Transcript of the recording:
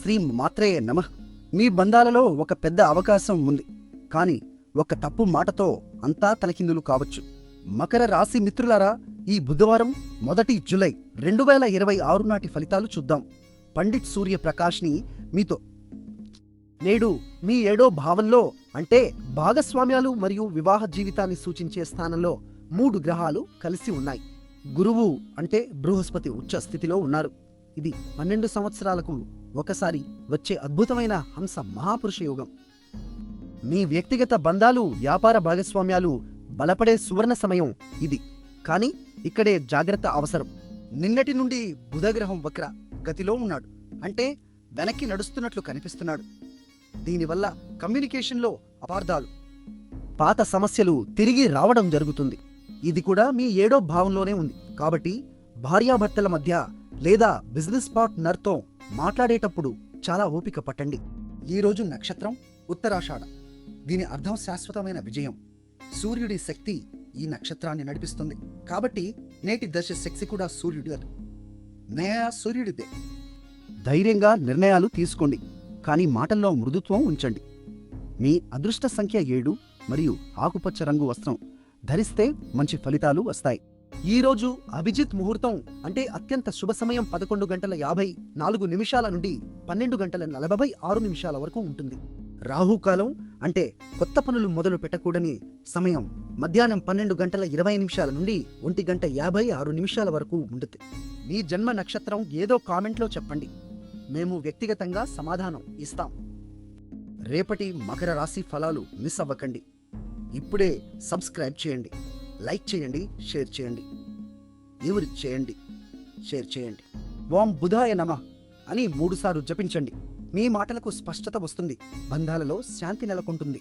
శ్రీ మాత్రే నమః. మీ బంధాలలో ఒక పెద్ద అవకాశం ఉంది, కానీ ఒక తప్పు మాటతో అంతా తలకిందులు కావచ్చు. మకర రాశి మిత్రులారా, ఈ బుధవారం 1 జూలై 2026 నాటి ఫలితాలు చూద్దాం. పండిట్ సూర్యప్రకాష్ని మీతో. నేడు మీ 7వ భావంలో, అంటే భాగస్వామ్యాలు మరియు వివాహ జీవితాన్ని సూచించే స్థానంలో 3 గ్రహాలు కలిసి ఉన్నాయి. గురువు అంటే బృహస్పతి ఉచ్చ స్థితిలో ఉన్నారు. ఇది 12 సంవత్సరాలకు ఒకసారి వచ్చే అద్భుతమైన హంస మహాపురుష యోగం. మీ వ్యక్తిగత బంధాలు, వ్యాపార భాగస్వామ్యాలు బలపడే సువర్ణ సమయం ఇది. కానీ ఇక్కడే జాగ్రత్త అవసరం. నిన్నటి నుండి బుధగ్రహం వక్ర గతిలో ఉన్నాడు, అంటే వెనక్కి నడుస్తున్నట్లు కనిపిస్తున్నాడు. దీనివల్ల కమ్యూనికేషన్లో అపార్థాలు, పాత సమస్యలు తిరిగి రావడం జరుగుతుంది. ఇది కూడా మీ 7వ భావంలోనే ఉంది. కాబట్టి భార్యాభర్తల మధ్య లేదా బిజినెస్ పార్ట్నర్తో మాట్లాడేటప్పుడు చాలా ఓపిక పట్టండి. ఈరోజు నక్షత్రం ఉత్తరాషాఢ. దీని అర్థం శాశ్వతమైన విజయం. సూర్యుడి శక్తి ఈ నక్షత్రాన్ని నడిపిస్తుంది. కాబట్టి నేటి దశ శక్తి కూడా సూర్యుడిదే. ధైర్యంగా నిర్ణయాలు తీసుకోండి, కానీ మాటల్లో మృదుత్వం ఉంచండి. మీ అదృష్ట సంఖ్య 7 మరియు ఆకుపచ్చ రంగు వస్త్రం ధరిస్తే మంచి ఫలితాలు వస్తాయి. ఈరోజు అభిజిత్ ముహూర్తం, అంటే అత్యంత శుభ సమయం 11:54 నుండి 12:46 వరకు ఉంటుంది. రాహుకాలం, అంటే కొత్త పనులు మొదలు పెట్టకూడని సమయం, మధ్యాహ్నం 12:20 నుండి 1:56 వరకు ఉంటుంది. మీ జన్మ నక్షత్రం ఏదో కామెంట్లో చెప్పండి, మేము వ్యక్తిగతంగా సమాధానం ఇస్తాం. రేపటి మకర రాశి ఫలాలు మిస్ అవ్వకండి. ఇప్పుడే సబ్స్క్రైబ్ చేయండి, లైక్ చేయండి, షేర్ చేయండి. షేర్ చేయండి. ఓం బుధాయ నమః అని 3 సార్లు జపించండి. మీ మాటలకు స్పష్టత వస్తుంది, బంధాలలో శాంతి నెలకొంటుంది.